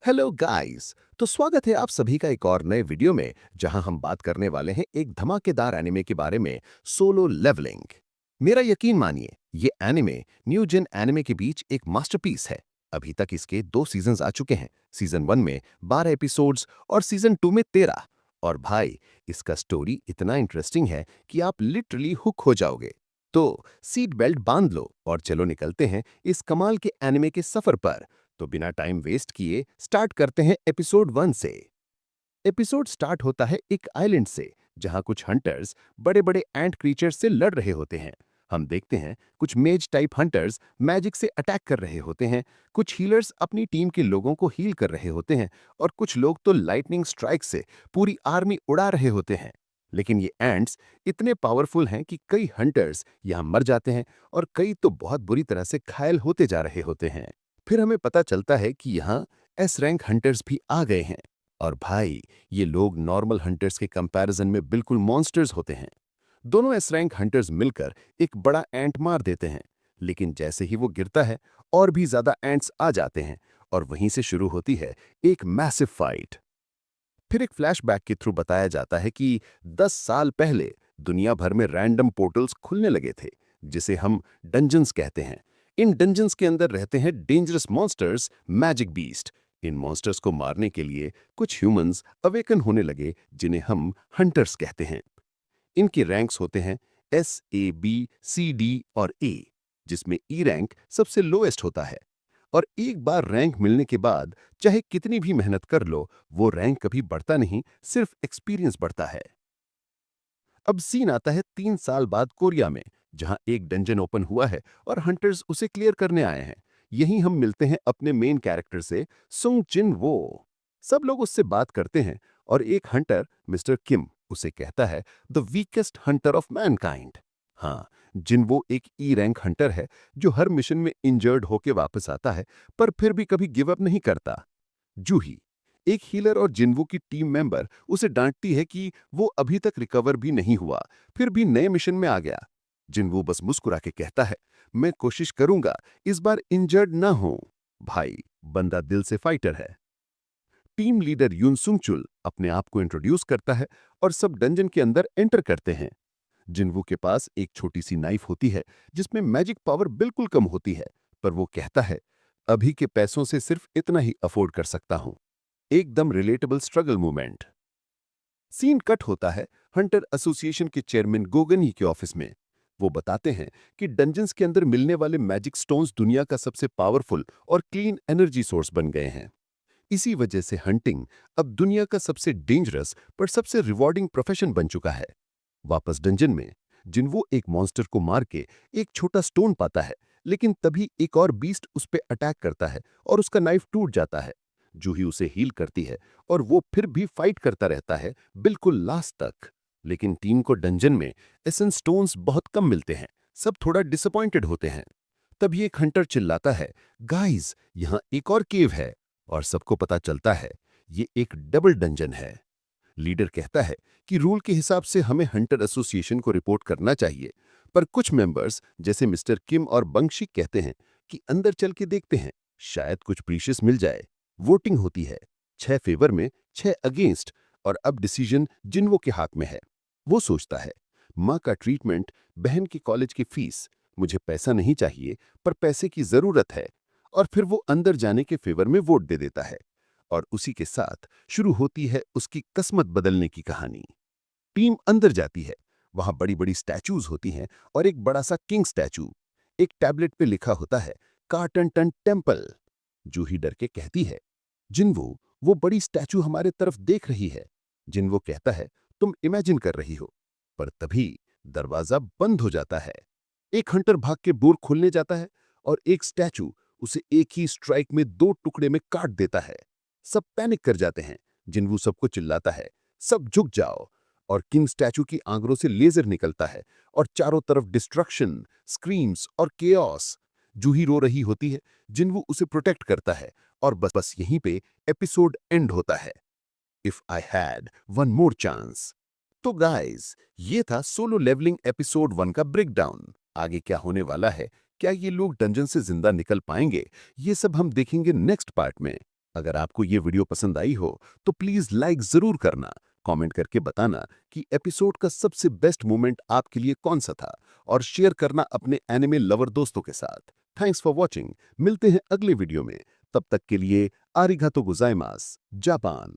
Hello guys. तो स्वागत है आप सभी का एक और नए वीडियो में जहां हम बात करने वाले हैं एक धमाकेदार एनिमे के बारे में, सोलो लेवलिंग। मेरा यकीन मानिए, ये एनिमे न्यू जेन एनिमे के बीच एक मास्टरपीस है। अभी तक इसके 2 सीजन्स आ चुके हैं। सीजन 1 में 12 एपिसोड्स और सीजन 2 में 13। और भाई, इसका स्टोरी इतना इंटरेस्टिंग है कि आप लिटरली हुक हो जाओगे। तो सीट बेल्ट बांध लो और चलो निकलते हैं इस कमाल के एनिमे के सफर पर। तो बिना टाइम वेस्ट किए स्टार्ट करते हैं एपिसोड 1 से। एपिसोड स्टार्ट होता है एक आइलैंड से जहां कुछ हंटर्स बड़े बड़े एंट क्रीचर्स से लड़ रहे होते हैं। हम देखते हैं कुछ मेज टाइप हंटर्स मैजिक से अटैक कर रहे होते हैं, कुछ हीलर्स अपनी टीम के लोगों को हील कर रहे होते हैं और कुछ लोग तो लाइटनिंग स्ट्राइक से पूरी आर्मी उड़ा रहे होते हैं। लेकिन ये एंट्स इतने पावरफुल हैं कि कई हंटर्स यहां मर जाते हैं और कई तो बहुत बुरी तरह से घायल होते जा रहे होते हैं। फिर हमें पता चलता है कि यहाँ एस रैंक हंटर्स भी आ गए हैं। और भाई, ये लोग नॉर्मल हंटर्स के कंपैरिजन में बिल्कुल मॉन्स्टर्स होते हैं। दोनों एस रैंक हंटर्स मिलकर एक बड़ा एंट मार देते हैं, लेकिन जैसे ही वो गिरता है और भी ज्यादा एंट्स आ जाते हैं और वहीं से शुरू होती है एक मैसिव फाइट। फिर एक फ्लैशबैक के थ्रू बताया जाता है कि 10 साल पहले दुनिया भर में रैंडम पोर्टल्स खुलने लगे थे, जिसे हम डंजन्स कहते हैं। इन डंजन्स के अंदर रहते हैं डेंजरस मॉन्स्टर्स, मैजिक बीस्ट। इन मॉन्स्टर्स को मारने के लिए कुछ ह्यूमंस अवेकन होने लगे, जिन्हें हम हंटर्स कहते हैं। इनके रैंक्स होते हैं एस, ए, बी, सी, डी और ए, जिसमें ई रैंक सबसे लोएस्ट होता है। और एक बार रैंक मिलने के बाद चाहे कितनी भी मेहनत कर लो, वो रैंक कभी बढ़ता नहीं, सिर्फ एक्सपीरियंस बढ़ता है। अब सीन आता है 3 साल बाद कोरिया में, जहां एक डंजन ओपन हुआ है और हंटर्स उसे क्लियर करने आए हैं। यहीं हम मिलते हैं अपने मेन कैरेक्टर से, सुंग चिन वो। सब लोग उससे बात करते हैं और एक हंटर मिस्टर किम उसे कहता है, the weakest Hunter of Mankind. हाँ, जिनवो एक ई रैंक हंटर है जो हर मिशन में इंजर्ड होके वापस आता है, पर फिर भी कभी गिव अप नहीं करता। जूही, एक हीलर और जिन्वो की टीम मेंबर, उसे डांटती है कि वो अभी तक रिकवर भी नहीं हुआ, फिर भी नए मिशन में आ गया। जिन्वो बस मुस्कुरा के कहता है, मैं कोशिश करूंगा, इस बार इंजर्ड ना हो। भाई, बंदा दिल से फाइटर है। टीम लीडर यून सुंग चुल अपने आप को इंट्रोड्यूस करता है और सब डंजन के अंदर एंटर करते हैं। जिन्वो के पास एक छोटी सी नाइफ होती है जिसमें मैजिक पावर बिल्कुल कम होती है, पर वो कहता है, अभी के पैसों से सिर्फ इतना ही अफोर्ड कर सकता हूं। एकदम relatable struggle movement. Scene cut होता है हंटर एसोसिएशन के चेयरमैन गोगन ही के ऑफिस में। वो बताते हैं कि डंजन्स के अंदर मिलने वाले मैजिक स्टोन्स दुनिया का सबसे पावरफुल और क्लीन एनर्जी सोर्स बन गए हैं। इसी वजह से हंटिंग अब दुनिया का सबसे डेंजरस पर सबसे रिवॉर्डिंग प्रोफेशन बन चुका है। वापस डंजन में जिन्वो एक मॉन्स्टर को मार के एक छोटा स्टोन पाता है, लेकिन तभी एक और बीस्ट उस पे अटैक करता है और उसका नाइफ टूट जाता है। जूही उसे हील करती है और वो फिर भी फाइट करता रहता है, बिल्कुल लास्ट तक। लेकिन टीम को डंजन में एसेंस स्टोन्स बहुत कम मिलते हैं। सब थोड़ा डिसअपॉइंटेड होते हैं। तभी एक हंटर चिल्लाता है, गाइस, यहाँ एक और केव है। और सबको पता चलता है ये एक डबल डंजन है। लीडर कहता है कि रूल के हिसाब से हमें हंटर एसोसिएशन को रिपोर्ट करना चाहिए, पर कुछ मेंबर्स जैसे मिस्टर किम और बंगशी कहते हैं कि अंदर चल के देखते हैं, शायद कुछ प्रीशियस मिल जाए। वोटिंग होती है, 6 फेवर में 6 अगेंस्ट, और अब डिसीजन जिन्वो के हाथ में है। वो सोचता है, माँ का ट्रीटमेंट, बहन की कॉलेज की फीस, मुझे पैसा नहीं चाहिए पर पैसे की जरूरत है। और फिर वो अंदर जाने के फेवर में वोट दे देता है। और उसी के साथ शुरू होती है उसकी किस्मत बदलने की कहानी। टीम अंदर जाती है। वहां बड़ी बड़ी स्टैचूज होती हैं और एक बड़ा सा किंग स्टैचू। एक टैबलेट पे लिखा होता है, कार्टन टन टेम्पल। जूही डर के कहती है, जिन्वो, वो बड़ी स्टैचू हमारे तरफ देख रही है। जिन्वो कहता है, तुम इमेजिन कर रही हो। पर तभी दरवाजा बंद हो जाता है। एक हंटर भाग के बोर खोलने जाता है और एक स्टैचू उसे एक ही स्ट्राइक में 2 टुकड़े में काट देता है। सब पैनिक कर जाते हैं। जिन्वू सबको चिल्लाता है, सब झुक जाओ। और किंग स्टैचू की आंगरों से लेजर निकलता है और चारों तरफ डिस्ट्रक्शन, स्क्रीम्स और केओस। जूही रो रही होती है, जिन्वू उसे प्रोटेक्ट करता है। और बस बस यहीं पे एपिसोड एंड होता है। If I had one more chance. तो गाइस, ये था सोलो लेवलिंग एपिसोड 1 का ब्रेकडाउन। आगे क्या होने वाला है, क्या ये लोग डंजन से जिंदा निकल पाएंगे, ये सब हम देखेंगे नेक्स्ट पार्ट में। अगर आपको ये वीडियो पसंद आई हो तो प्लीज लाइक जरूर करना, कमेंट करके बताना कि एपिसोड का सबसे बेस्ट मोमेंट आपके लिए कौन सा था और शेयर करना अपने एनिमे लवर दोस्तों के साथ। Thanks for watching. मिलते हैं अगले वीडियो में। तब तक के लिए आरिगातो गोजाइमास। जापान।